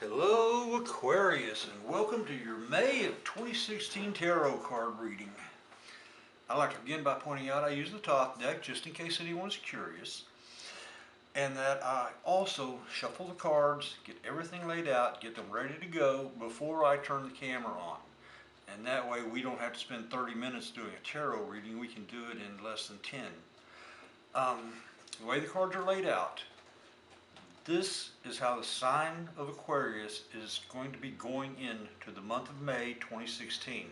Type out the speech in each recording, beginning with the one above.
Hello Aquarius, and welcome to your May of 2016 tarot card reading. I'd like to begin by pointing out I use the top deck just in case anyone's curious, and that I also shuffle the cards, get everything laid out, get them ready to go before I turn the camera on. And that way we don't have to spend 30 minutes doing a tarot reading, we can do it in less than 10. The way the cards are laid out, this is how the sign of Aquarius is going to be going into the month of May 2016.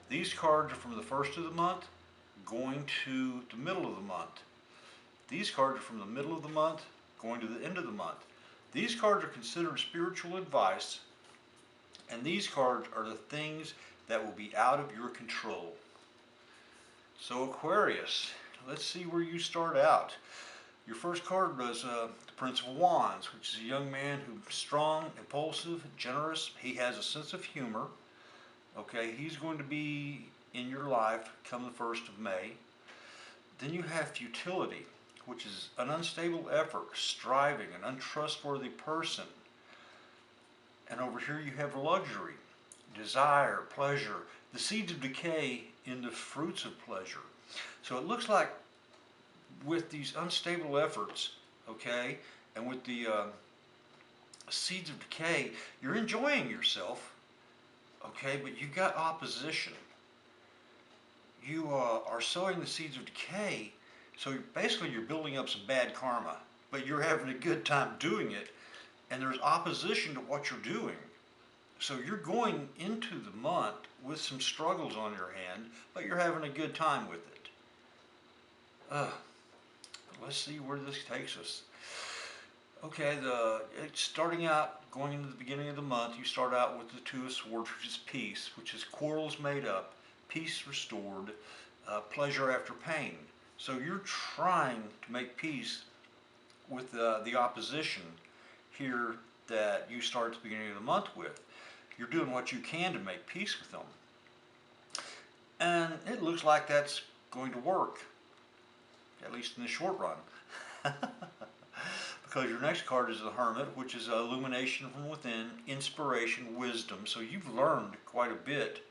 These cards are from the first of the month going to the middle of the month. These cards are from the middle of the month going to the end of the month. These cards are considered spiritual advice, and these cards are the things that will be out of your control. So Aquarius, let's see where you start out. Your first card was the Prince of Wands, which is a young man who's strong, impulsive, generous. He has a sense of humor. Okay, he's going to be in your life come the 1st of May. Then you have futility, which is an unstable effort, striving, an untrustworthy person. And over here you have luxury, desire, pleasure, the seeds of decay into fruits of pleasure. So it looks like with these unstable efforts, okay, and with the seeds of decay, you're enjoying yourself, okay, but you got opposition. You are sowing the seeds of decay, so basically you're building up some bad karma, but you're having a good time doing it, and there's opposition to what you're doing. So you're going into the month with some struggles on your hand, but you're having a good time with it. Let's see where this takes us. Okay, starting out, going into the beginning of the month, you start out with the Two of Swords, which is peace, which is quarrels made up, peace restored, pleasure after pain. So you're trying to make peace with the opposition here that you start at the beginning of the month with. You're doing what you can to make peace with them. And it looks like that's going to work, at least in the short run. Because your next card is the Hermit, which is illumination from within, inspiration, wisdom. So you've learned quite a bit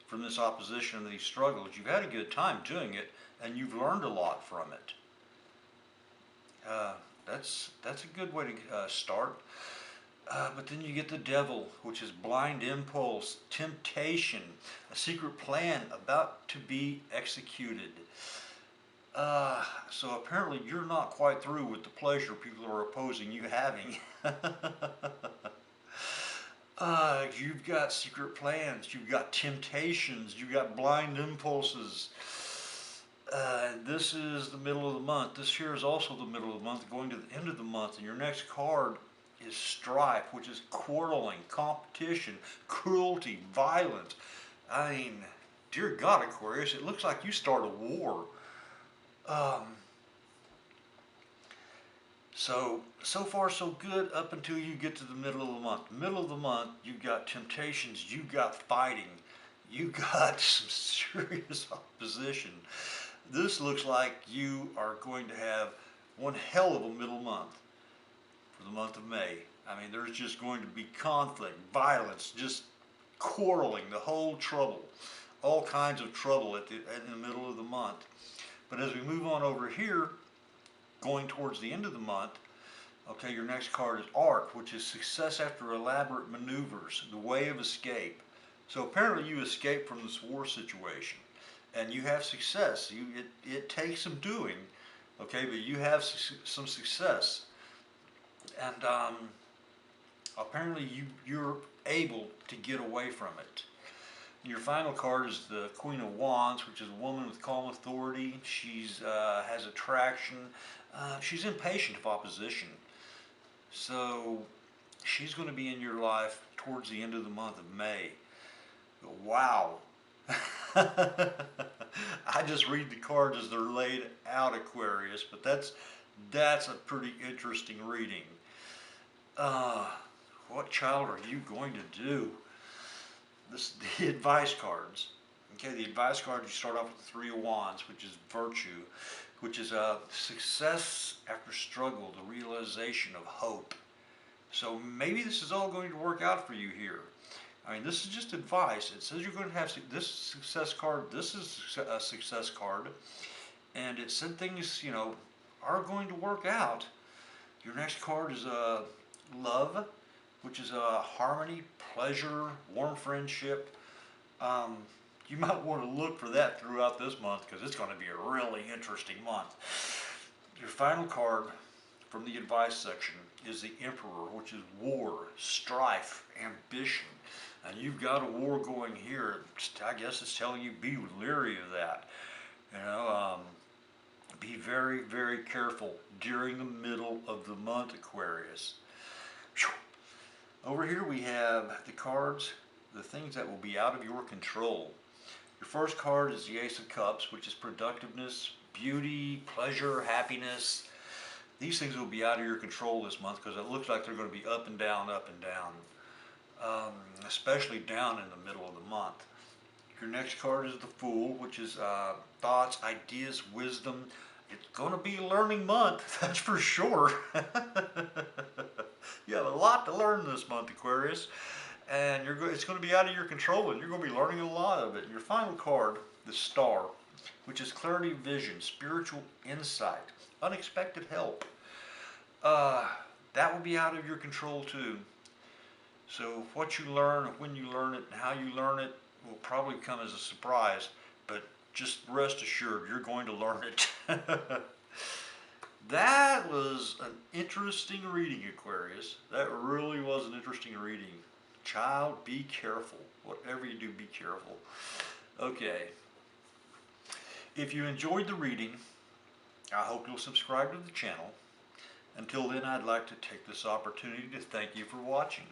from this opposition and these struggles. You've had a good time doing it, and you've learned a lot from it. That's a good way to start. But then you get the Devil, which is blind impulse, temptation, a secret plan about to be executed. So apparently you're not quite through with the pleasure people are opposing you having. You've got secret plans, you've got temptations, you've got blind impulses. This is the middle of the month. This here is also the middle of the month, going to the end of the month. And your next card is Strife, which is quarreling, competition, cruelty, violence. I mean, dear God, Aquarius, it looks like you start a war. So far so good up until you get to the middle of the month. Middle of the month, you've got temptations, you've got fighting, you've got some serious opposition. This looks like you are going to have one hell of a middle month for the month of May. I mean, there's just going to be conflict, violence, just quarreling, the whole trouble, all kinds of trouble in the middle of the month. But as we move on over here, going towards the end of the month, okay, your next card is Arc, which is success after elaborate maneuvers, the way of escape. So apparently you escaped from this war situation, and you have success. It takes some doing, okay, but you have some success. And apparently you're able to get away from it. Your final card is the Queen of Wands, which is a woman with calm authority. She's has attraction. She's impatient of opposition. So she's going to be in your life towards the end of the month of May. Wow. I just read the cards as they're laid out, Aquarius, but that's a pretty interesting reading. What child are you going to do? The advice cards. Okay, the advice cards, you start off with the Three of Wands, which is virtue, which is success after struggle, the realization of hope. So maybe this is all going to work out for you here. I mean, this is just advice. It says you're going to have this success card. This is a success card. And it said things, are going to work out. Your next card is love, which is harmony, pleasure, warm friendship. Um, you might want to look for that throughout this month because it's going to be a really interesting month. Your final card from the advice section is the Emperor, which is war, strife, ambition. And you've got a war going here. I guess it's telling you be leery of that. Be very, very careful during the middle of the month, Aquarius. Over here we have the cards, the things that will be out of your control. Your first card is the Ace of Cups, which is productiveness, beauty, pleasure, happiness. These things will be out of your control this month because it looks like they're going to be up and down, especially down in the middle of the month. Your next card is the Fool, which is thoughts, ideas, wisdom. It's going to be a learning month, that's for sure. You have a lot to learn this month, Aquarius, and it's going to be out of your control, and you're going to be learning a lot of it. Your final card, the Star, which is clarity of vision, spiritual insight, unexpected help. That will be out of your control too. So what you learn, when you learn it, and how you learn it will probably come as a surprise, but just rest assured you're going to learn it. That was an interesting reading, Aquarius. That really was an interesting reading. Child, be careful. Whatever you do, be careful. Okay. If you enjoyed the reading, I hope you'll subscribe to the channel. Until then, I'd like to take this opportunity to thank you for watching.